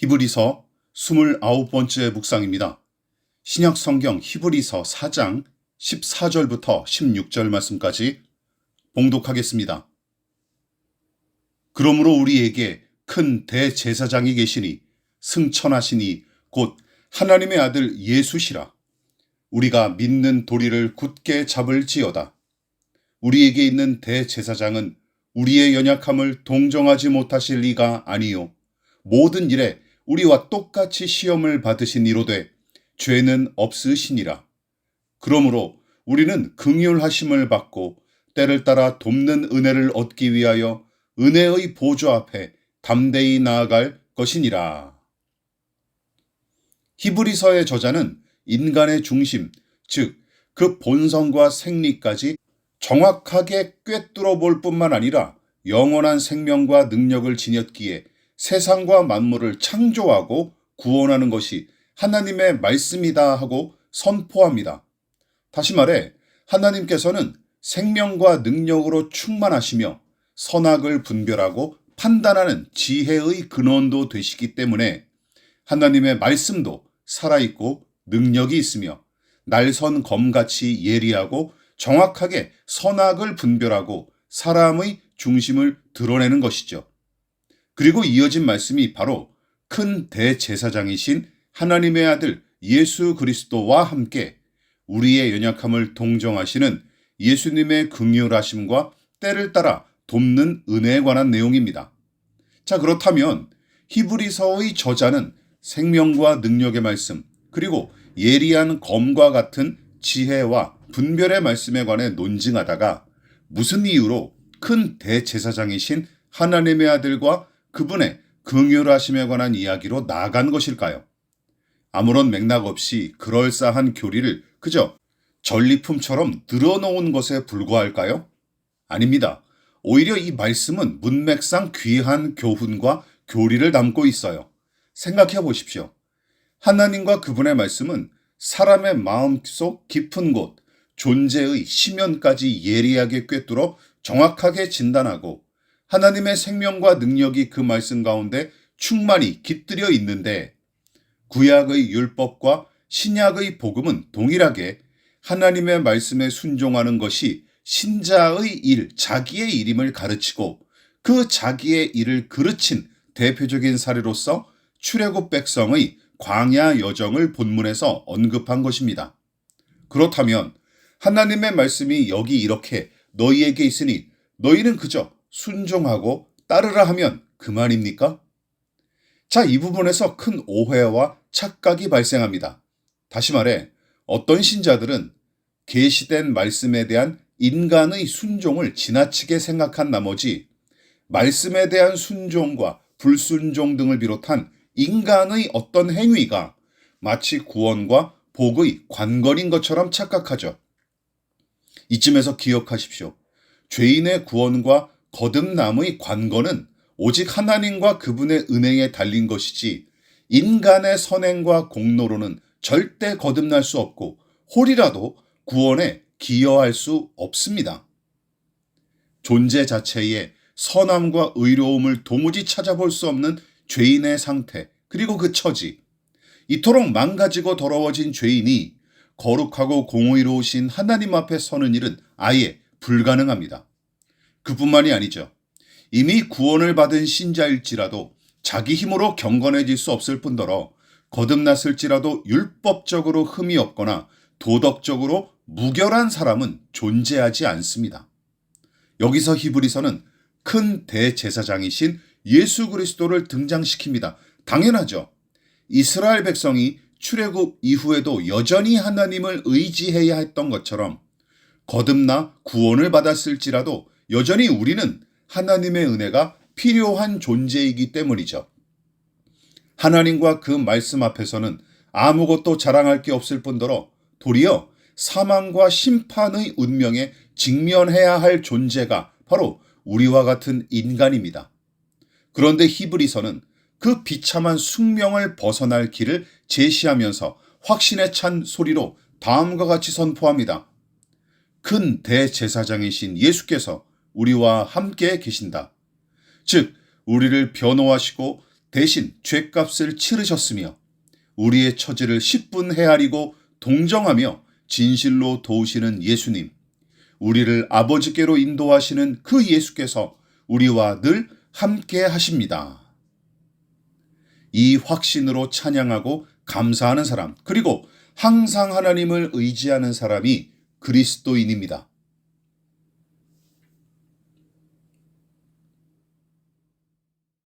히브리서 29번째 묵상입니다. 신약 성경 히브리서 4장 14절부터 16절 말씀까지 봉독하겠습니다. 그러므로 우리에게 큰 대제사장이 계시니 승천하시니 곧 하나님의 아들 예수시라. 우리가 믿는 도리를 굳게 잡을지어다. 우리에게 있는 대제사장은 우리의 연약함을 동정하지 못하실 리가 아니요 모든 일에 우리와 똑같이 시험을 받으신 이로되 죄는 없으시니라. 그러므로 우리는 긍휼하심을 받고 때를 따라 돕는 은혜를 얻기 위하여 은혜의 보좌 앞에 담대히 나아갈 것이니라. 히브리서의 저자는 인간의 중심, 즉 그 본성과 생리까지 정확하게 꿰뚫어 볼 뿐만 아니라 영원한 생명과 능력을 지녔기에 세상과 만물을 창조하고 구원하는 것이 하나님의 말씀이다 하고 선포합니다. 다시 말해 하나님께서는 생명과 능력으로 충만하시며 선악을 분별하고 판단하는 지혜의 근원도 되시기 때문에 하나님의 말씀도 살아있고 능력이 있으며 날선 검같이 예리하고 정확하게 선악을 분별하고 사람의 중심을 드러내는 것이죠. 그리고 이어진 말씀이 바로 큰 대제사장이신 하나님의 아들 예수 그리스도와 함께 우리의 연약함을 동정하시는 예수님의 긍휼하심과 때를 따라 돕는 은혜에 관한 내용입니다. 자, 그렇다면 히브리서의 저자는 생명과 능력의 말씀, 그리고 예리한 검과 같은 지혜와 분별의 말씀에 관해 논증하다가 무슨 이유로 큰 대제사장이신 하나님의 아들과 그분의 긍휼하심에 관한 이야기로 나아간 것일까요? 아무런 맥락 없이 그럴싸한 교리를 그저 전리품처럼 늘어놓은 것에 불과할까요? 아닙니다. 오히려 이 말씀은 문맥상 귀한 교훈과 교리를 담고 있어요. 생각해 보십시오. 하나님과 그분의 말씀은 사람의 마음속 깊은 곳, 존재의 심연까지 예리하게 꿰뚫어 정확하게 진단하고 하나님의 생명과 능력이 그 말씀 가운데 충만히 깃들여 있는데 구약의 율법과 신약의 복음은 동일하게 하나님의 말씀에 순종하는 것이 신자의 일, 자기의 일임을 가르치고 그 자기의 일을 그르친 대표적인 사례로서 출애굽 백성의 광야 여정을 본문에서 언급한 것입니다. 그렇다면 하나님의 말씀이 여기 이렇게 너희에게 있으니 너희는 그저 순종하고 따르라 하면 그만입니까? 자, 이 부분에서 큰 오해와 착각이 발생합니다. 다시 말해 어떤 신자들은 계시된 말씀에 대한 인간의 순종을 지나치게 생각한 나머지 말씀에 대한 순종과 불순종 등을 비롯한 인간의 어떤 행위가 마치 구원과 복의 관건인 것처럼 착각하죠. 이쯤에서 기억하십시오. 죄인의 구원과 거듭남의 관건은 오직 하나님과 그분의 은혜에 달린 것이지 인간의 선행과 공로로는 절대 거듭날 수 없고 홀이라도 구원에 기여할 수 없습니다. 존재 자체에 선함과 의로움을 도무지 찾아볼 수 없는 죄인의 상태, 그리고 그 처지, 이토록 망가지고 더러워진 죄인이 거룩하고 공의로우신 하나님 앞에 서는 일은 아예 불가능합니다. 그뿐만이 아니죠. 이미 구원을 받은 신자일지라도 자기 힘으로 경건해질 수 없을 뿐더러 거듭났을지라도 율법적으로 흠이 없거나 도덕적으로 무결한 사람은 존재하지 않습니다. 여기서 히브리서는 큰 대제사장이신 예수 그리스도를 등장시킵니다. 당연하죠. 이스라엘 백성이 출애굽 이후에도 여전히 하나님을 의지해야 했던 것처럼 거듭나 구원을 받았을지라도 여전히 우리는 하나님의 은혜가 필요한 존재이기 때문이죠. 하나님과 그 말씀 앞에서는 아무것도 자랑할 게 없을 뿐더러 도리어 사망과 심판의 운명에 직면해야 할 존재가 바로 우리와 같은 인간입니다. 그런데 히브리서는 그 비참한 숙명을 벗어날 길을 제시하면서 확신에 찬 소리로 다음과 같이 선포합니다. 큰 대제사장이신 예수께서 우리와 함께 계신다. 즉 우리를 변호하시고 대신 죗값을 치르셨으며 우리의 처지를 10분 헤아리고 동정하며 진실로 도우시는 예수님, 우리를 아버지께로 인도하시는 그 예수께서 우리와 늘 함께 하십니다. 이 확신으로 찬양하고 감사하는 사람, 그리고 항상 하나님을 의지하는 사람이 그리스도인입니다.